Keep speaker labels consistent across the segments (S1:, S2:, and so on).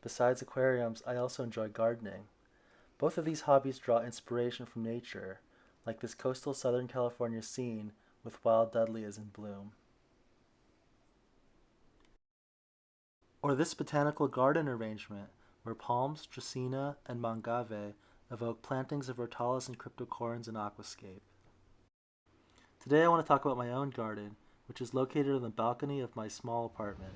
S1: Besides aquariums, I also enjoy gardening. Both of these hobbies draw inspiration from nature, like this coastal Southern California scene with wild dahlias in bloom. Or this botanical garden arrangement where palms, dracaena, and mangave evoke plantings of rhotalis and cryptocoryns in aquascape. Today I want to talk about my own garden, which is located on the balcony of my small apartment.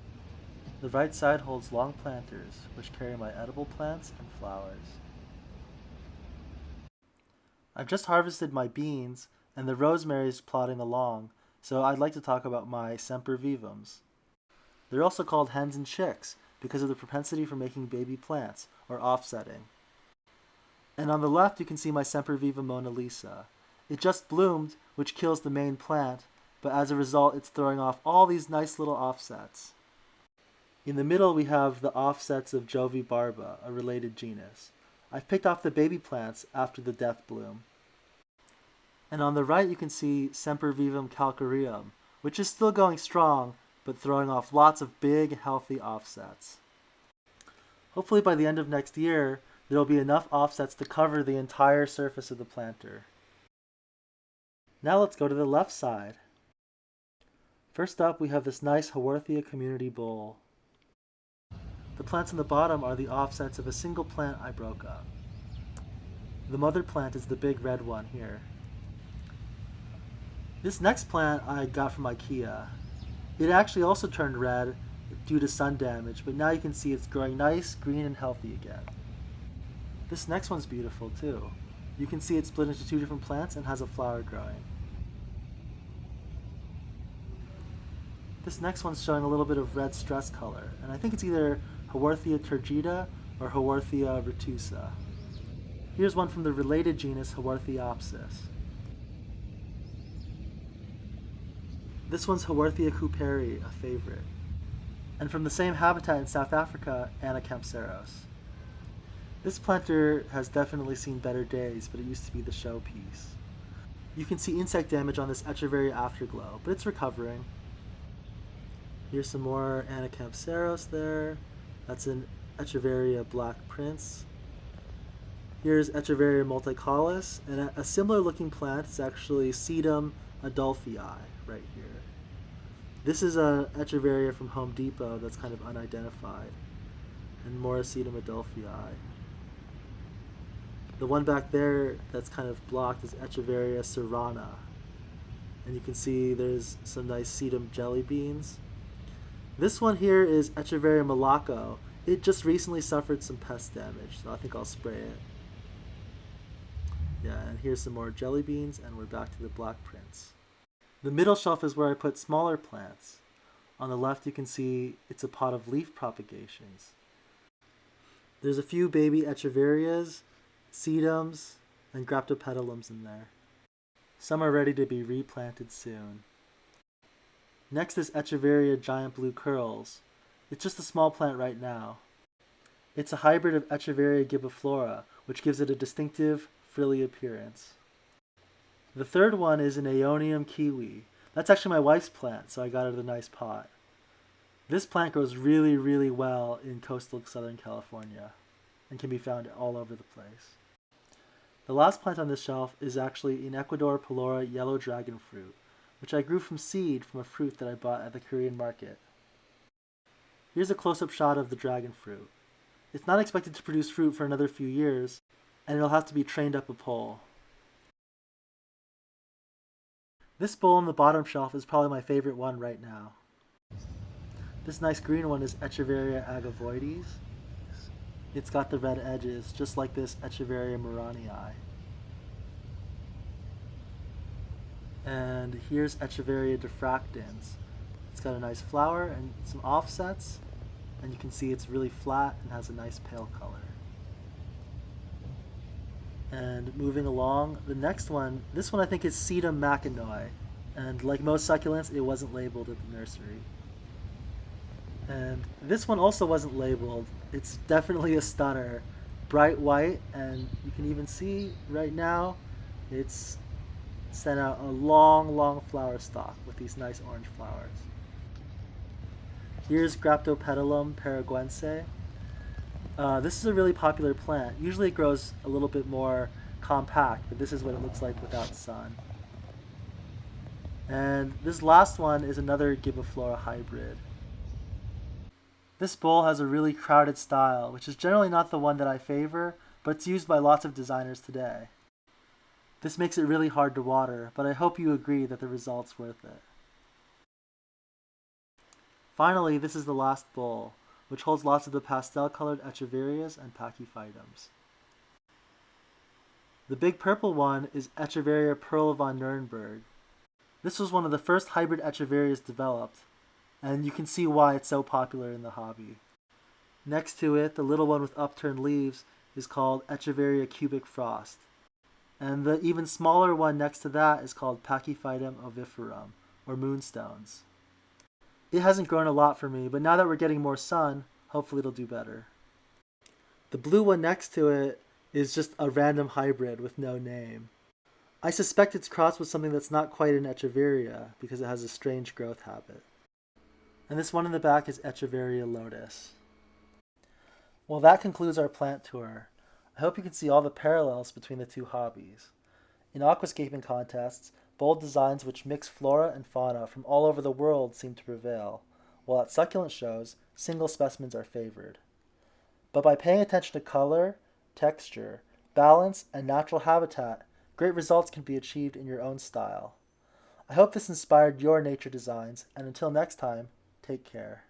S1: The right side holds long planters, which carry my edible plants and flowers. I've just harvested my beans, and the rosemary is plodding along, so I'd like to talk about my Semper Vivums. They're also called hens and chicks because of the propensity for making baby plants, or offsetting. And on the left you can see my Semperviva Mona Lisa. It just bloomed, which kills the main plant, but as a result it's throwing off all these nice little offsets. In the middle we have the offsets of Jovi barba, a related genus. I've picked off the baby plants after the death bloom. And on the right you can see Sempervivum calcareum, which is still going strong, but throwing off lots of big, healthy offsets. Hopefully by the end of next year, there will be enough offsets to cover the entire surface of the planter. Now let's go to the left side. First up, we have this nice Haworthia community bowl. The plants on the bottom are the offsets of a single plant I broke up. The mother plant is the big red one here. This next plant I got from IKEA. It actually also turned red due to sun damage, but now you can see it's growing nice, green, and healthy again. This next one's beautiful too. You can see it's split into two different plants and has a flower growing. This next one's showing a little bit of red stress color, and I think it's either Haworthia turgida or Haworthia retusa. Here's one from the related genus Haworthiopsis. This one's Haworthia cooperi, a favorite. And from the same habitat in South Africa, Anacampseros. This planter has definitely seen better days, but it used to be the showpiece. You can see insect damage on this Echeveria afterglow, but it's recovering. Here's some more Anacampseros there. That's an Echeveria black prince. Here's Echeveria Multicollis, and a similar looking plant is actually Sedum adolphii right here. This is a Echeveria from Home Depot that's kind of unidentified, and more Sedum adolphii. The one back there that's kind of blocked is Echeveria serrana, and you can see there's some nice sedum jelly beans. This one here is Echeveria Malacco. It just recently suffered some pest damage, so I think I'll spray it. Yeah, and here's some more jelly beans, and we're back to the black prince. The middle shelf is where I put smaller plants. On the left you can see it's a pot of leaf propagations. There's a few baby Echeverias, sedums, and graptopetalums in there. Some are ready to be replanted soon. Next is Echeveria giant blue curls. It's just a small plant right now. It's a hybrid of Echeveria gibiflora, which gives it a distinctive, frilly appearance. The third one is an Aeonium Kiwi. That's actually my wife's plant, so I got it in a nice pot. This plant grows really, really well in coastal Southern California and can be found all over the place. The last plant on this shelf is actually an Ecuador Pelora yellow dragon fruit, which I grew from seed from a fruit that I bought at the Korean market. Here's a close-up shot of the dragon fruit. It's not expected to produce fruit for another few years, and it'll have to be trained up a pole. This bowl on the bottom shelf is probably my favorite one right now. This nice green one is Echeveria Agavoides. It's got the red edges, just like this Echeveria Moranii. And here's Echeveria Diffractins. It's got a nice flower and some offsets, and you can see it's really flat and has a nice pale color. And moving along, the next one, this one I think is Sedum macinoi, and like most succulents, it wasn't labeled at the nursery. And this one also wasn't labeled. It's definitely a stunner. Bright white, and you can even see right now, it's sent out a long, long flower stalk with these nice orange flowers. Here's Graptopetalum paraguense. This is a really popular plant. Usually it grows a little bit more compact, but this is what it looks like without sun. And this last one is another Gibiflora hybrid. This bowl has a really crowded style, which is generally not the one that I favor, but it's used by lots of designers today. This makes it really hard to water, but I hope you agree that the result's worth it. Finally, this is the last bowl, which holds lots of the pastel-colored Echeverias and Pachyphytums. The big purple one is Echeveria Pearl von Neurenberg. This was one of the first hybrid Echeverias developed, and you can see why it's so popular in the hobby. Next to it, the little one with upturned leaves is called Echeveria Cubic Frost. And the even smaller one next to that is called Pachyphytum oviferum, or moonstones. It hasn't grown a lot for me, but now that we're getting more sun, hopefully it'll do better. The blue one next to it is just a random hybrid with no name. I suspect it's crossed with something that's not quite an Echeveria because it has a strange growth habit. And this one in the back is Echeveria lotus. Well, that concludes our plant tour. I hope you can see all the parallels between the two hobbies. In aquascaping contests, bold designs which mix flora and fauna from all over the world seem to prevail, while at succulent shows, single specimens are favored. But by paying attention to color, texture, balance, and natural habitat, great results can be achieved in your own style. I hope this inspired your nature designs, and until next time, take care.